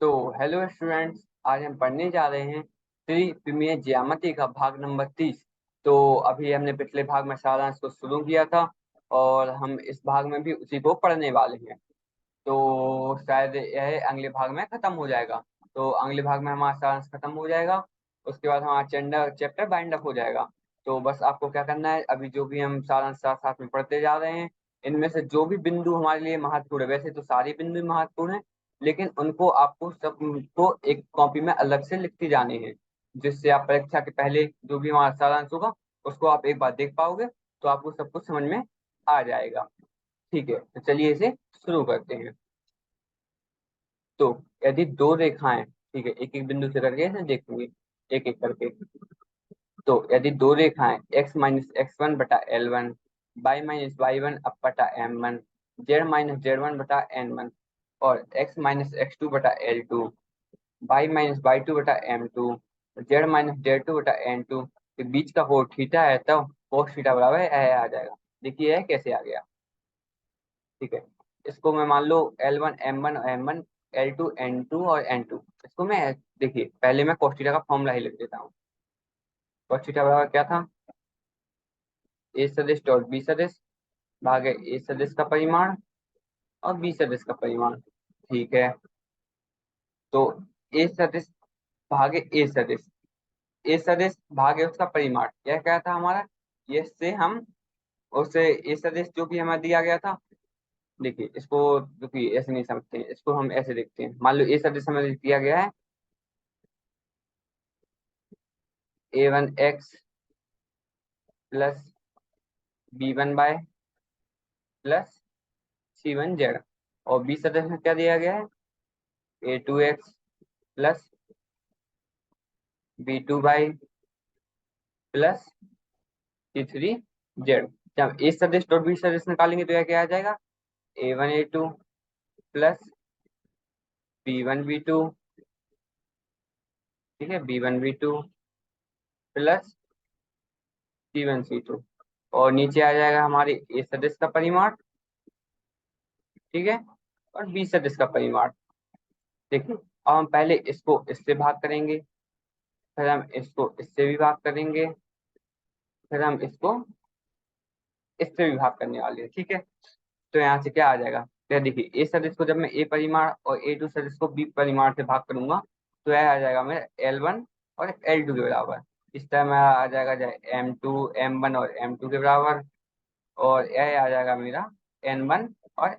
तो hello students, आज हम पढ़ने जा रहे हैं त्रिविमीय ज्यामिति का भाग नंबर 30। तो अभी हमने पिछले भाग में सारांश को शुरू किया था और हम इस भाग में भी उसी को पढ़ने वाले हैं। तो शायद यह अगले भाग में खत्म हो जाएगा। तो अगले भाग में हमारा सारांश खत्म हो जाएगा। उसके बाद हमारा चैप्टर बाइंड अप हो जाएगा। तो बस आपको क्या करना है, अभी जो भी हम सारांश साथ साथ में पढ़ते जा रहे हैं, इनमें से जो भी बिंदु हमारे लिए महत्वपूर्ण है, वैसे तो सारे बिंदु महत्वपूर्ण है, लेकिन उनको आपको सबको एक कॉपी में अलग से लिखते जाने हैं, जिससे आप परीक्षा के पहले जो भी हमारा सारांश होगा उसको आप एक बार देख पाओगे, तो आपको सब कुछ समझ में आ जाएगा। ठीक है, तो चलिए इसे शुरू करते हैं। तो यदि दो रेखाएं, ठीक है, एक एक बिंदु से करके इसे देखेंगे एक एक करके। तो यदि दो रेखाएं x-x1 बटा L1, y-y1 अब बटा M1, z-z1 बटा N1 और x-x2 बटा L2, y-y2 बटा M2, z-z2 बटा N2 के बीच का कोण थीटा है, तब cos थीटा बराबर है आ जाएगा। देखिए यह कैसे आ गया। ठीक है, इसको मैं मान लो L1 M1 और M1, L2 N2 और N2। इसको मैं, देखिए पहले मैं cos थीटा का फॉर्मूला ही लिख देता हूँ। cos थीटा बराबर क्या था, ए सदिश डॉट बी सदिश भागे ए सदिश का परिमाण और बी सदिश का परिमाण। ठीक है, तो ए सदिश भागे ए सदिश भागे उसका परिमाण, यह क्या था हमारा, ये से हम उसे ए सदिश जो भी हमें दिया गया था। देखिए इसको, देखिए ऐसे नहीं समझते हैं, इसको हम ऐसे देखते हैं। मान लो ए सदिश हमें दिया गया है a1x plus b1y plus c1z, और बी सदिश में क्या दिया गया है a2x plus b2y plus c3z। जब ए सदिश डॉट बी सदिश निकालेंगे तो यह क्या आ जाएगा, a1 a2 plus b1 b2, ठीक है, b1 b2 plus c1 c2, और नीचे आ जाएगा हमारे ए सदिश का परिमाण, ठीक है, और बी सदिश का परिमाण। देखिए अब हम पहले इसको इससे भाग करेंगे, फिर हम इसको इससे भी भाग करेंगे, फिर हम इसको इससे भी भाग करने वाले हैं। ठीक है, तो यहाँ से क्या आ जाएगा, तो देखिए ए सदिश को जब मैं ए परिमाण और ए टू सदिश को बी परिमाण से भाग करूंगा तो यह आ जाएगा मेरा L1 और L2 के बराबर। इस तरह मेरा आ जाएगा जाए M2 M1 और M2 के बराबर, और यह आ जाएगा मेरा N1 और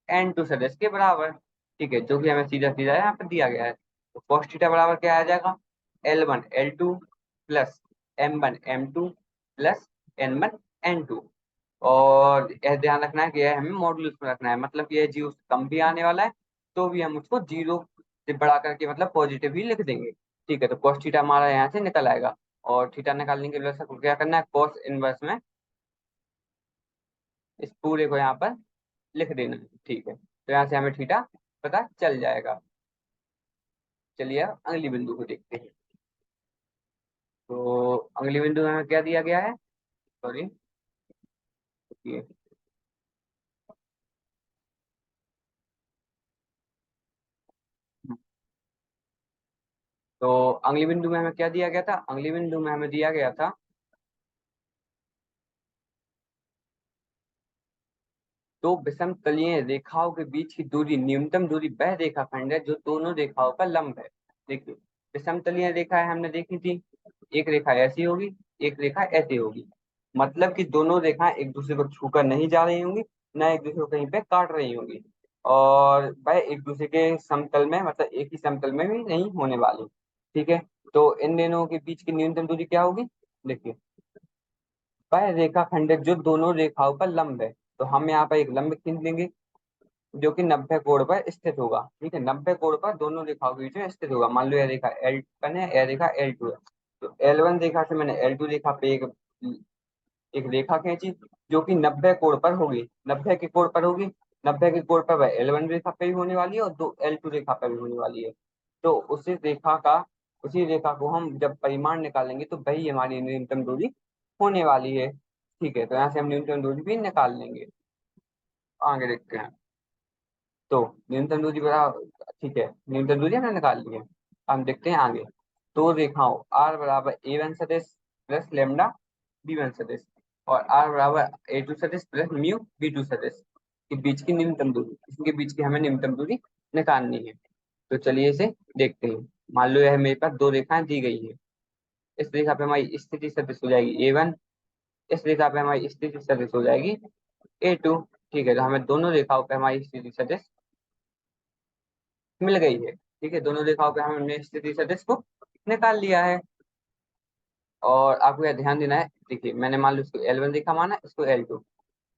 N2 सदिश के बराबर। ठीक है, जो कि हमें सीधा सीधा यहाँ पर दिया गया है। तो cos थीटा बराबर क्या आ जाएगा, L1 L2 plus M1 M2 plus N1 N2। और यह ध्यान रखना है कि यह हमें मॉडुलस में रखना है, मतलब कि यह जीरो से कम भी आने वाला है तो भी हम उसको जीरो से बढ़ा करके मतलब पॉजिटिव ही लिख देंगे। ठीक है, तो cos थीटा हमारा यहाँ से निकल आएगा, और थीटा निकालने के लिए सबको क्या करना है, cos इनवर्स में इस पूरे को यहाँ पर लिख देना है। ठीक है, तो यहाँ से हमें थीटा पता चल जाएगा। चलिए अब अगली बिंदु को देखते हैं। तो अगली बिंदु में हमें क्या दिया गया है, सॉरी, तो अगली बिंदु में हमें क्या दिया गया था, अगली बिंदु में हमें दिया गया था दो विषम तलीय रेखाओं के बीच की दूरी, न्यूनतम दूरी वह रेखाखंड है जो दोनों रेखाओं पर लंब है। देखिए विषम तलीय रेखा है हमने देखी थी, एक रेखा ऐसी होगी, एक रेखा ऐसी होगी, मतलब कि दोनों रेखाएं एक दूसरे को छूकर नहीं जा रही होंगी, न एक दूसरे को कहीं पे काट रही होंगी, और वह एक दूसरे के समतल में, मतलब एक ही समतल में भी नहीं होने वाली। ठीक है, तो इन दोनों के बीच की न्यूनतम दूरी क्या होगी, देखिए वह रेखाखंड है जो दोनों रेखाओं पर लंब है। तो हम यहाँ पर एक लंब खींच लेंगे जो कि 90 कोण पर स्थित होगा। ठीक है, 90 कोण पर दोनों रेखाओं के बीच में स्थित होगा। मान लो यह रेखा L1 है, यह रेखा L2 है, तो L1 रेखा से मैंने L2 रेखा पे एक एक रेखा खींची जो कि 90 कोण पर होगी, 90 के कोण पर होगी, 90 के कोण पर वह L1 रेखा पे भी होने वाली है और दो L2 रेखा पर भी होने वाली है। तो उसी रेखा को हम जब परिमाण निकालेंगे तो वही हमारी न्यूनतम दूरी होने वाली है। ठीक है, तो यहाँ से हम न्यूनतम दूरी भी निकाल लेंगे। आगे देखते हैं। तो न्यूनतम दूरी बराबर ठीक है, न्यूनतम दूरी हमने निकाल ली है। हम देखते हैं आगे। दो रेखाओं आर बराबर ए वन सदिश प्लस लेमडा बी वन सदिश और आर बराबर ए टू सदिश प्लस म्यू बी टू सदिश के बीच की न्यूनतम दूरी, इनके बीच की हमें न्यूनतम दूरी निकालनी है। तो चलिए इसे देखते हैं। मान लो यह मेरे पास दो रेखाएं दी गई है। इस रेखा पे हमारी स्थिति सदिश हो जाएगी ए वन, इस रेखा पे हमारी स्थिति सदिश हो जाएगी ए टू। ठीक है, तो हमें दोनों रेखाओं पे हमारी स्थिति सदिश मिल गई है। ठीक है, दोनों रेखाओं पे हमने स्थिति सदिश को निकाल लिया है। और आपको यह ध्यान देना है, देखिए मैंने मान लो इसको L1 रेखा माना, इसको L2।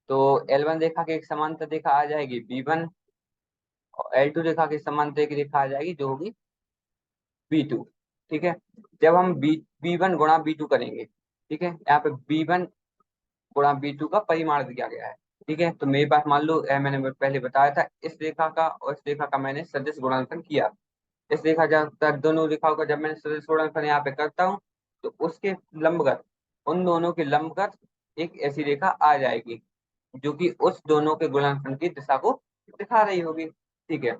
तो L1 रेखा की एक समांतर रेखा आ जाएगी B1 और L2 रेखा की समांतर की रेखा आ जाएगी जो होगी B2। ठीक है, जब हम B1 गुणा B2 करेंगे, ठीक है, यहाँ पे B1 गुणा B2 का परिमाण दिया गया है। ठीक है, तो मेरे पास मान लो मैंने पहले बताया था इस रेखा का और इस रेखा का मैंने सदिश गुणनफल किया। इस रेखा जब तक दोनों रेखाओं का जब मैंने सदिश गुणनफल यहाँ पे करता हूँ तो उसके लंबगत, उन दोनों के लंबगत एक ऐसी रेखा आ जाएगी जो कि उस दोनों के गुणनफल की दिशा को दिखा रही होगी। ठीक है,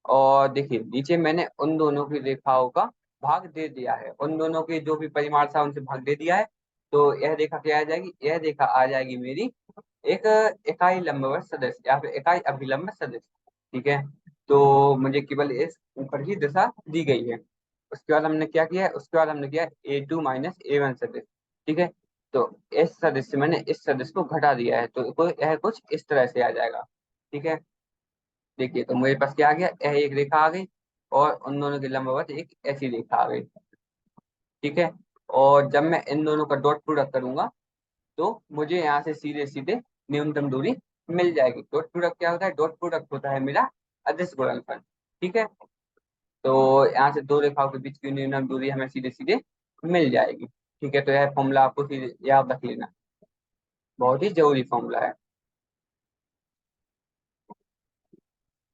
और देखिए नीचे मैंने उन दोनों की रेखाओं का भाग दे दिया है, उन दोनों के जो भी परिमाण था उनसे भाग दे दिया है। तो यह रेखा क्या आ जाएगी, यह रेखा आ जाएगी मेरी एक इकाई लंबवत सदिश या फिर इकाई अभिलंब सदिश। ठीक है, तो मुझे केवल इस ऊपर की दिशा दी गई है। उसके बाद हमने क्या किया है, उसके बाद हमने किया A2 - A1 सदिश। ठीक है, तो इस सदिश से मैंने इस सदिश को घटा दिया है, तो यह कुछ इस तरह से आ जाएगा। ठीक है, देखिए तो मेरे पास क्या आ गया, यह एक रेखा आ गई और उन दोनों के लंबवत एक ऐसी रेखा आ गई। ठीक है, और जब मैं इन दोनों का डॉट प्रोडक्ट करूंगा तो मुझे यहाँ से सीधे सीधे न्यूनतम दूरी मिल जाएगी। डॉट प्रोडक्ट क्या होता है, डॉट प्रोडक्ट होता है मेरा अदिश गुणनफल। ठीक है, तो यहाँ से दो रेखाओं के बीच की न्यूनतम दूरी हमें सीधे सीधे मिल जाएगी। ठीक है, तो यह फॉर्मूला आपको सीधे याद रख लेना, बहुत ही जरूरी फॉर्मूला है।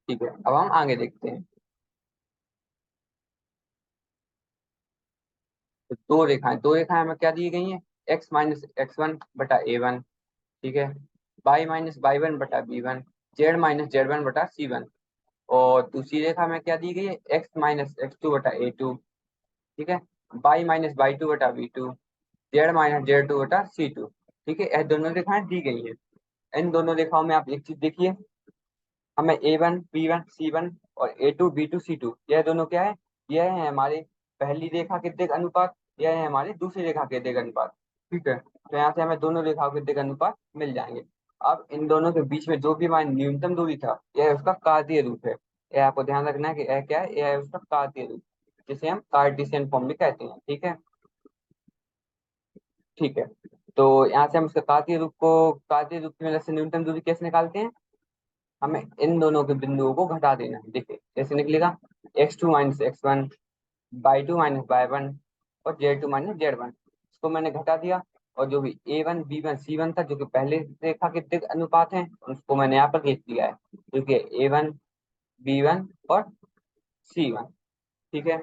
ठीक है, अब हम आगे देखते हैं। तो दो रेखाएं हमें क्या दी गई हैं, x - x1/a1। ठीक है, y - y1/b1, z - z1/c1। और दूसरी रेखा में क्या दी गई है, x - x2/a2। ठीक है, y - y2/b2, z - z2/c2। ठीक है, यह दोनों रेखाएं दी गई हैं। इन दोनों रेखाओं में आप एक चीज देखिए, हमें A1 B1 C1 और A2 B2 C2 यह दोनों क्या है, यह है हमारे पहली रेखा के दिग अनुपात, यह है हमारी दूसरी रेखा के दिग अनुपात। ठीक है, तो यहाँ से हमें दोनों रेखाओं के दिग अनुपात मिल जाएंगे। अब इन दोनों के बीच में जो भी हमारी न्यूनतम दूरी था, यह उसका कार्तीय रूप है। यह आपको ध्यान रखना है कि यह क्या है, यह है उसका कार्तीय रूप, जिसे हम कार्टेशियन फॉर्म भी कहते हैं। ठीक है, ठीक है, तो यहाँ से हम उसका कार्तीय रूप की मदद से न्यूनतम दूरी कैसे निकालते हैं, हमें इन दोनों के बिंदुओं को घटा देना है। देखिए कैसे निकलेगा, x2 - x1, y2 - y1 और z2 - z1। इसको मैंने घटा दिया और जो भी A1 B1 C1 था जो कि पहले रेखा के दिग अनुपात हैं उसको मैंने यहाँ पर लिख दिया है, क्योंकि A1 B1 और C1। ठीक है,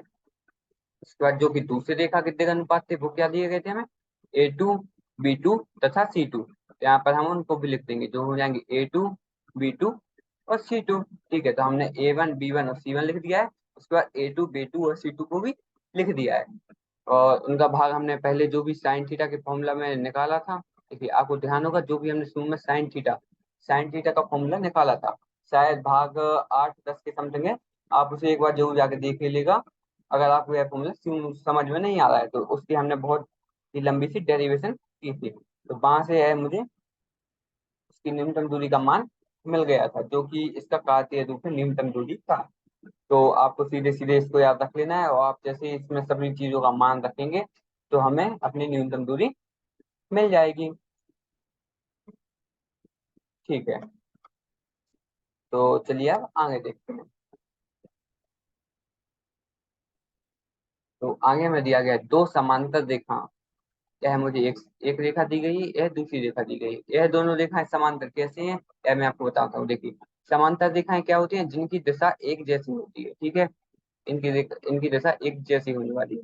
उसके बाद जो कि दूसरी रेखा के दिग अनुपात थे वो क्या दिए गए थे हमें, A2 B2 तथा C2। तो यहाँ पर हम उनको भी लिख देंगे जो हो जाएंगे A2 B2 और C2। ठीक है, तो हमने A1 B1 और C1 लिख दिया है। उसके बाद A2 B2 और C2 को भी लिख दिया है। और उनका भाग हमने पहले जो भी साइन थीटा के फॉर्मूला में निकाला था। देखिए आपको ध्यान होगा जो भी हमने शुरू में साइन थीटा का फॉर्मूला निकाला था, शायद भाग 8-10 के समथिंग है। आप उसे एक बार जरूर जाके देख लीजिएगा। अगर आपको यह फॉर्मूला समझ में नहीं आ रहा है तो उसकी हमने बहुत ही लंबी सी डेरिवेशन की थी। तो वहां से यह मुझे उसकी न्यूनतम दूरी का मान मिल गया था जो कि इसका कार्तीय रूप में न्यूनतम दूरी था। तो आपको सीधे सीधे इसको याद रख लेना है और आप जैसे इसमें सभी चीजों का मान रखेंगे तो हमें अपनी न्यूनतम दूरी मिल जाएगी। ठीक है, तो चलिए अब आगे देखते हैं। तो आगे में दिया गया है दो समांतर रेखा। यह मुझे एक एक रेखा दी गई है, यह दूसरी रेखा दी गई है। यह दोनों रेखाएं समांतर कैसे हैं, यह मैं आपको बताता हूँ। देखिए समांतर रेखाएं क्या होती हैं, जिनकी दिशा एक जैसी होती है। ठीक है, इनकी दिशा एक जैसी होने वाली है।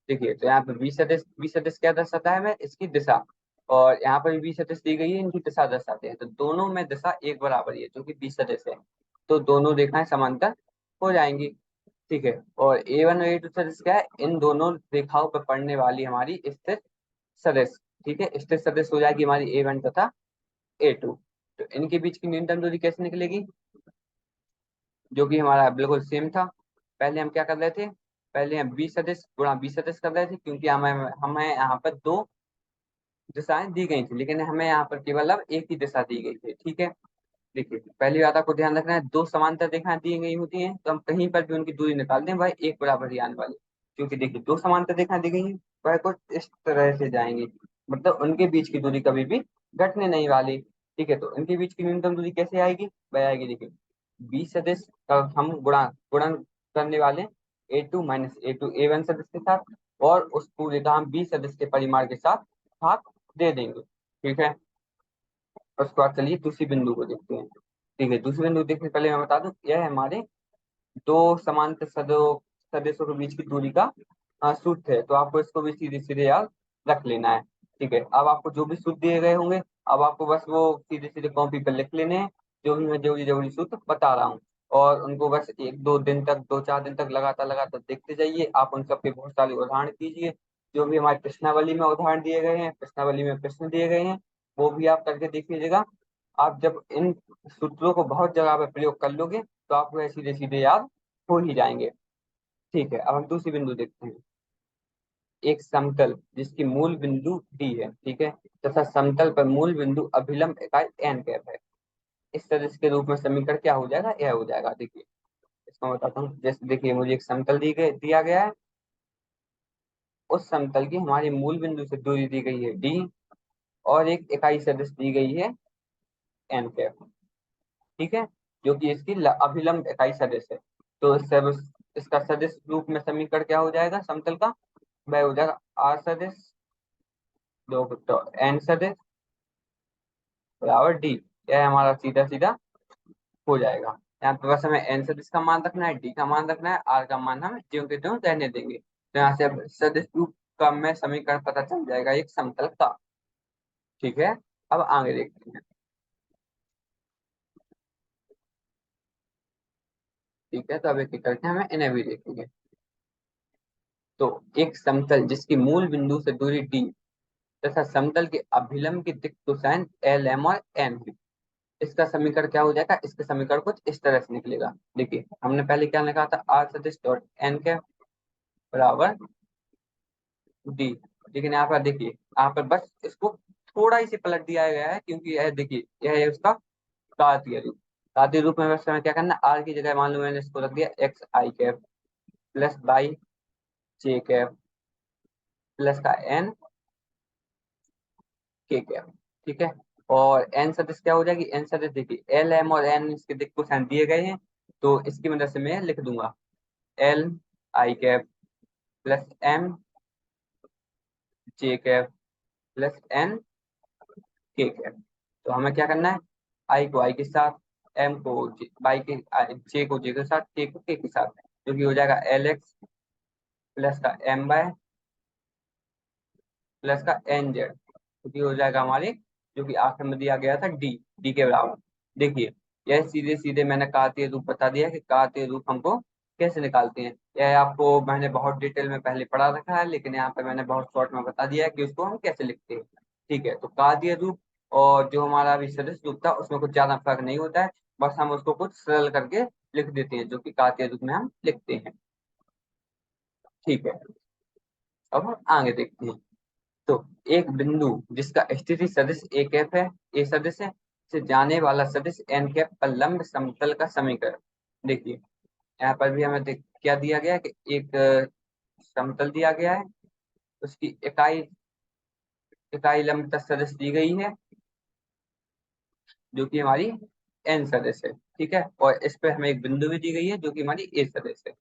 देखिए तो यहाँ पे बी सदिश क्या दर्शाता है, हमें इसकी दिशा। और यहाँ पर भी बी सदिश दी गई है, इनकी दिशा दर्शाते हैं। तो दोनों में दिशा एक बराबर ही है जो कि बी सदिश है। तो दोनों रेखाएं समांतर हो जाएंगी। ठीक है। और A1 और A2 सदिश क्या है, इन दोनों रेखाओं पर पड़ने वाली हमारी स्थिर सदिश। ठीक है, स्थिर सदिश हो जाएगी हमारी A1 तथा A2। तो इनके बीच की न्यूनतम दूरी कैसे निकलेगी, जो कि हमारा बिल्कुल सेम था। पहले हम क्या कर रहे थे, पहले हम बी सदिश गुणा बी सदिश कर रहे थे, क्योंकि हमें हमें यहाँ पर दो दिशाएं दी गई थी, लेकिन हमें यहाँ पर केवल अब एक ही दिशा दी गई थी। ठीक है, देखिए पहली बात आपको ध्यान रखना है, दो समांतर रेखाएं दी गई होती हैं तो हम कहीं पर भी उनकी दूरी निकाल दें वह एक बराबर ही आने वाली, क्योंकि देखिए दो समांतर रेखाएं दी गई हैं वह कुछ इस तरह से जाएंगी, मतलब उनके बीच की दूरी कभी भी घटने नहीं वाली। ठीक है, तो इनके बीच की न्यूनतम दूरी कैसे आएगी, वह आएगी देखिए बी सदिश का हम गुणन करने वाले A2 - A1 सदिश के साथ, और उस पूरे का हम बी सदिश के परिमाण के साथ भाग दे देंगे। ठीक है, उसके बाद चलिए दूसरी बिंदु को देखते हैं। ठीक है, दूसरी बिंदु देखने से पहले मैं बता दूं, यह हमारे दो समांतर सदिशों के बीच की दूरी का सूत्र है, तो आपको इसको भी सीधे सीधे याद रख लेना है। ठीक है, अब आपको जो भी सूत्र दिए गए होंगे, अब आपको बस वो सीधे सीधे कॉपी पर लिख लेने हैं, जो भी मैं जरूरी जरूरी सूत्र बता रहा हूँ, और उनको बस एक दो दिन तक, 2 4 दिन तक लगातार लगातार देखते जाइए। आप उन सबके बहुत सारे उदाहरण कीजिए, जो भी हमारे प्रश्नावली में उदाहरण दिए गए हैं, प्रश्नावली में प्रश्न दिए गए हैं, वो भी आप करके देख लीजिएगा। आप जब इन सूत्रों को बहुत जगह पे प्रयोग कर लोगे तो आपको ये सीधे सीधे याद हो ही जाएंगे। ठीक है, अब हम दूसरी बिंदु देखते हैं। एक समतल जिसकी मूल बिंदु डी है, ठीक है, तथा समतल पर मूल बिंदु अभिलंब इकाई एन कैप है, इस सदिश के रूप में समीकरण क्या हो जाएगा, यह हो जाएगा। देखिए इसको मैं बताता हूँ, जैसे देखिए मुझे एक समतल दिया गया है, उस समतल की हमारी मूल बिंदु से दूरी दी गई है डी, और एक इकाई सदिश दी गई है एन कैप। ठीक है, जो कि इसकी अभिलंब इकाई सदिश है। तो इसका सदिश रूप में समीकरण क्या हो जाएगा समतल का, वह हो जाएगा आर सदिश दो तो एन सदिश बराबर डी। यह हमारा सीधा सीधा हो जाएगा। यहाँ पे बस हमें एन सदिश का मान रखना है, डी का मान रखना है, आर का मान हम ज्यों के त्यों रहने देंगे। तो यहाँ से अब सदिश रूप का में समीकरण पता चल जाएगा एक समतल का। ठीक है, अब आगे देखते हैं। ठीक है, तो अब एक एक करके हमें इन्हें भी देखेंगे। तो एक समतल जिसकी मूल बिंदु से दूरी डी तथा समतल के अभिलंब की दिक् कोसाइन एल एम और एन है, इसका समीकरण क्या हो जाएगा, इसका समीकरण कुछ इस तरह से निकलेगा। देखिए हमने पहले क्या लिखा था, आर सदिश डॉट एन के बराबर डी, लेकिन यहाँ पर देखिए यहाँ पर बस इसको थोड़ा ही से पलट दिया गया है, क्योंकि यह देखिए यह है उसका कार्तीय रूप। कार्तीय रूप में बस हमें क्या करना, आर की जगह मान लो मैंने इसको रख दिया x I cap plus by J cap plus का एन के कैप। ठीक है, और एन सदिश क्या हो जाएगी, एन सदिश देखिए एल एम और एन इसके दिक् कोसाइन दिए गए हैं, तो इसकी मदद से मैं लिख दूंगा L I cap plus M J cap plus N K cap. तो हमें क्या करना है, आई को आई के साथ, एम को बाई के, जे को जे के साथ, के साथ, जो कि हो जाएगा एल एक्स प्लस का एम बाय प्लस का एन जेड, जो कि हो जाएगा हमारे, जो कि आखिर में दिया गया था डी, डी के बराबर। देखिए यह सीधे सीधे मैंने कार्तीय रूप बता दिया कि कार्तीय रूप हमको कैसे निकालते हैं। यह आपको मैंने बहुत डिटेल में पहले पढ़ा रखा है, लेकिन यहाँ पे मैंने बहुत शॉर्ट में बता दिया है कि उसको हम कैसे लिखते हैं। ठीक है, तो कार्तीय रूप और जो हमारा अभी सदिश रूप था उसमें कुछ ज्यादा फर्क नहीं होता है, बस हम उसको कुछ सरल करके लिख देते हैं, जो कि कार्तीय रूप में हम लिखते हैं। ठीक है, अब हम आगे देखते हैं। तो एक बिंदु जिसका स्थिति सदिश ए कैप है, ए सदिश है, से जाने वाला सदिश एन कैप पर लंब समतल का समीकरण। देखिए यहाँ पर भी हमें क्या दिया गया है कि एक समतल दिया गया है, उसकी इकाई इकाई लंब सदिश दी गई है, जो कि हमारी एन सदिश है। ठीक है, और इस पे हमें एक बिंदु भी दी गई है जो कि हमारी ए सदिश है।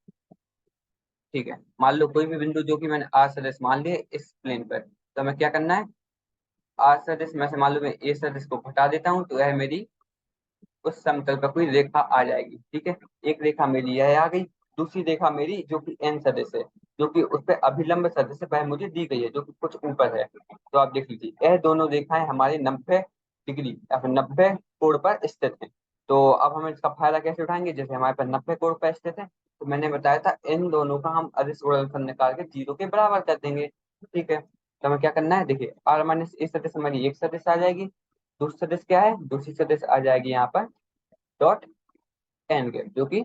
ठीक है, मान लो कोई भी बिंदु जो कि मैंने आर सदिश मान लिया इस प्लेन पर, तो हमें क्या करना है, आर सदिश में से मान लो मैं ए सदिश को हटा देता हूँ, तो यह मेरी उस समतल पर कोई रेखा आ जाएगी। ठीक है, एक रेखा मेरी यह आ गई, दूसरी रेखा मेरी जो कि एन सदिश है, जो कि उस पर अभिलंब सदिश है, वह मुझे दी गई है जो कि कुछ ऊपर है। तो आप देख लीजिए यह दोनों रेखाएं हमारे 90 डिग्री या फिर 90 कोण पर स्थित है। तो अब हम इसका फायदा कैसे उठाएंगे, जैसे हमारे पास 90 कोण पर स्थित है, तो मैंने बताया था इन दोनों का हम अदिश गुणनफल निकाल के 0 के बराबर कर देंगे। ठीक है, तो हमें क्या करना है, देखिए r माइनस ए सदिश हमारी एक सदिश आ जाएगी, दूसरी सदिश क्या है, दूसरी सदिश आ जाएगी यहाँ पर डॉट एन के, जो कि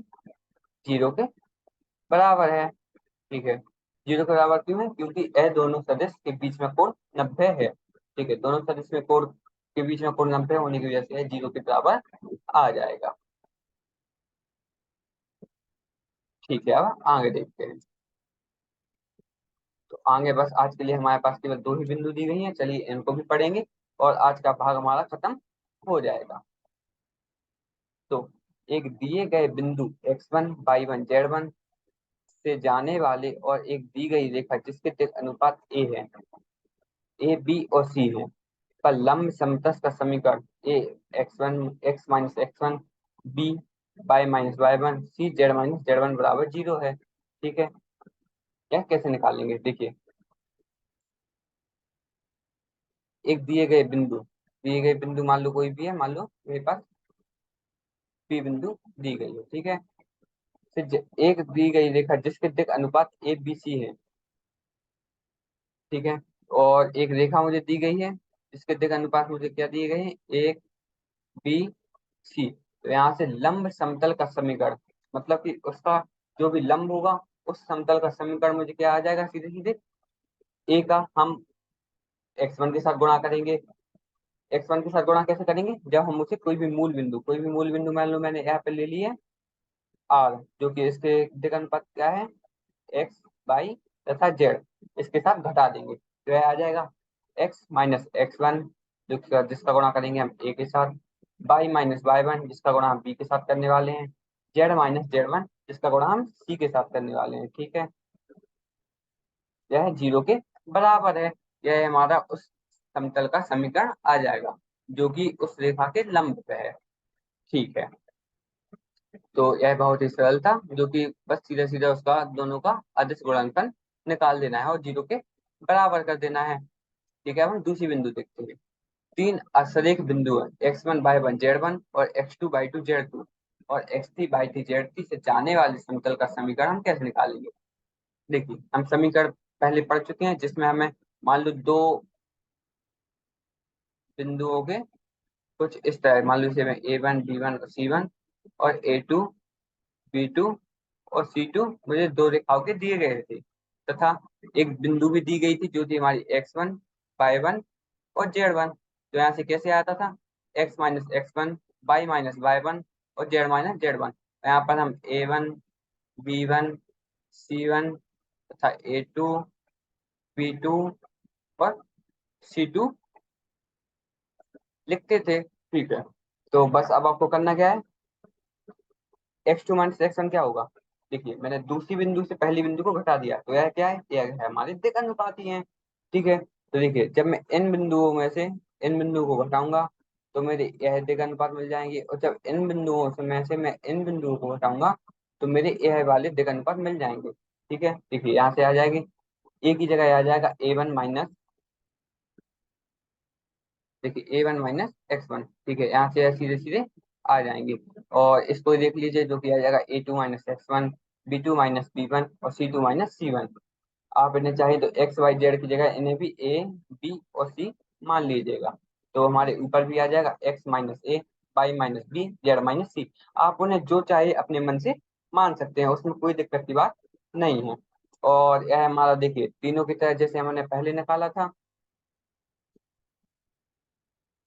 0 के बराबर है। ठीक है, 0 के बराबर क्यों है, क्योंकि यह दोनों सदिश के बीच में कोण 90 है। ठीक है, दोनों सदिश में कोण के बीच में कोण 90 होने की वजह से 0 के बराबर आ जाएगा। ठीक है, अब आगे देखते हैं। तो आगे बस आज के लिए हमारे पास केवल दो ही बिंदु दी गई हैं, चलिए इनको भी पढ़ेंगे और आज का भाग हमारा खत्म हो जाएगा। तो एक दिए गए बिंदु x1 y1 z1 से जाने वाले और एक दी गई रेखा जिसके दिक् अनुपात a है, ए बी और सी है, पर लंब समतल का समीकरण A x1 x minus x1 B y minus y1 C z minus z1 बराबर 0 है। ठीक है, यह कैसे निकालेंगे, देखिए एक दिए गए बिंदु मान लो कोई भी है, मान लो मेरे पास पी बिंदु दी गई है। ठीक है, फिर एक दी गई रेखा जिसके दिक् अनुपात ए बी सी है। ठीक है, और एक रेखा मुझे दी गई है जिसके दिक् अनुपात मुझे क्या दिए गए हैं, एक बी सी। तो यहाँ से लंब समतल का समीकरण, मतलब कि उसका जो भी लंब होगा उस समतल का समीकरण मुझे क्या आ जाएगा, सीधे सीधे ए का हम x1 के साथ गुणा करेंगे। x1 के साथ गुणा कैसे करेंगे, जब हम उसे कोई भी मूल बिंदु मान लो मैंने यहाँ पे ले लिया r, जो कि इसके दिक् अनुपात क्या है, x बाई तथा z, इसके साथ घटा देंगे तो यह आ जाएगा x माइनस x1, जिसका गुणा करेंगे हम a के साथ, y माइनस y1 जिसका गुणा हम b के साथ करने वाले हैं, z माइनस z1 जिसका गुणा हम c के साथ करने वाले हैं। ठीक है, यह 0 के बराबर है। यह हमारा उस समतल का समीकरण आ जाएगा जो कि उस रेखा के लंब पे है। ठीक है, तो यह बहुत ही सरल था, जो कि बस सीधा सीधा उसका दोनों का अदिश गुणनफल निकाल देना है और 0 के बराबर कर देना है। ठीक है, अब हम दूसरी बिंदु देखते हैं। तीन अशरेख बिंदु है x1 y1 z1 और x2 y2 z2 और x3 y3 z3 से जाने वाले समतल का समीकरण हम कैसे निकालेंगे। देखिए हम समीकरण पहले पढ़ चुके हैं, जिसमें हमें मान लो दो बिंदुओं के कुछ इस तरह, मान लो इसे a1 b1 और c1 और a2 b2 और c2 मुझे दो रेखाओं के दिए गए थे, तथा एक बिंदु भी दी गई थी जो थी हमारी x1 y1 और z1। तो यहाँ से कैसे आता था, x minus x1 y minus y1 और z माइनस z1। यहाँ पर हम a1 b1 c1 तथा a2 b2 और c2 लिखते थे। ठीक है, तो बस अब आपको करना क्या है, x2 माइनस x1 क्या होगा, देखिए मैंने दूसरी बिंदु से पहली बिंदु को घटा दिया तो यह क्या है, यह है हमारे दिक् अनुपाती है। ठीक है, तो देखिए जब मैं इन बिंदुओं में से इन बिंदुओं को घटाऊंगा तो मेरे यह दिक् अनुपात मिल जाएंगे, और जब इन बिंदुओं से मैं इन बिंदुओं को घटाऊंगा तो मेरे यह वाले दिक् अनुपात मिल जाएंगे। ठीक है, देखिए यहाँ से आ जाएगी, एक ही जगह आ जाएगा a1 माइनस, देखिए a1 माइनस x1। ठीक है, यहाँ से सीधे सीधे आ जाएंगे, और इसको देख लीजिए जो कि आ जाएगा a2 minus x1 b2 minus b1 और c2 माइनस c1। आप इन्हें चाहे तो एक्स वाई जेड की जगह इन्हें भी ए बी और सी मान लीजिएगा, तो हमारे ऊपर भी आ जाएगा X minus A Y minus B Z minus C. आप उन्हें जो चाहे अपने मन से मान सकते हैं, उसमें कोई दिक्कत की बात नहीं है। और यह हमारा देखिए तीनों की तरह जैसे हमने पहले निकाला था,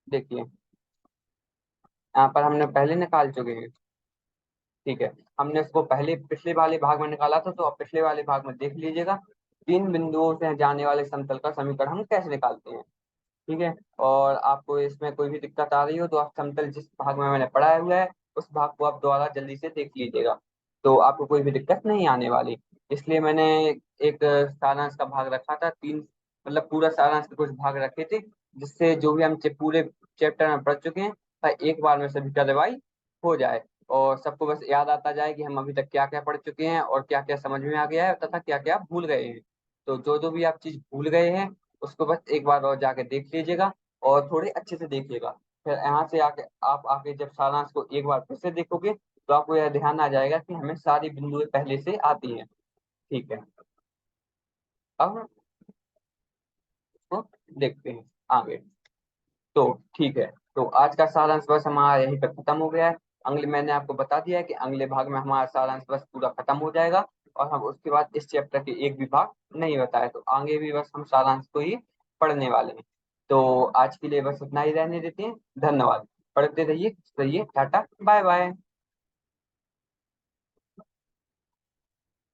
देखिए यहाँ पर हमने पहले निकाल चुके हैं। ठीक है, हमने इसको पहले पिछले वाले भाग में निकाला था, तो आप पिछले वाले भाग में देख लीजिएगा तीन बिंदुओं से जाने वाले समतल का समीकरण हम कैसे निकालते हैं। ठीक है, और आपको इसमें कोई भी दिक्कत आ रही हो तो आप समतल जिस भाग में मैंने पढ़ाया हुआ है उस भाग को आप दोबारा जल्दी से देख लीजिएगा, तो आपको कोई भी दिक्कत नहीं आने वाली। इसलिए मैंने एक सारांश का भाग रखा था, तीन मतलब पूरा सारांश के कुछ भाग रखे थे, जिससे जो भी हम पूरे चैप्टर में पढ़ चुके हैं एक बार में सभी का रिवाइज हो जाए और सबको बस याद आता जाए कि हम अभी तक क्या क्या पढ़ चुके हैं और क्या क्या समझ में आ गया है तथा क्या क्या भूल गए हैं। तो जो जो भी आप चीज भूल गए हैं उसको बस एक बार और जाके देख लीजिएगा और थोड़े अच्छे से देखिएगा। फिर यहाँ से आके आप आके जब सारांश को एक बार फिर से देखोगे तो आपको यह ध्यान आ जाएगा कि हमें सारी बिंदुएं पहले से आती हैं। ठीक है, अब इसको देखते हैं आगे। तो ठीक है, तो आज का सारांश बस हमारा यहीं पर खत्म हो गया है। अगले मैंने आपको बता दिया है कि अगले भाग में हमारा सारांश बस पूरा खत्म हो जाएगा, और हम उसके बाद इस चैप्टर के एक भी भाग नहीं बताए, तो आगे भी बस हम सारांश को ही पढ़ने वाले हैं। तो आज के लिए बस इतना ही रहने देते हैं। धन्यवाद। पढ़ते रहिए, टाटा बाय बाय।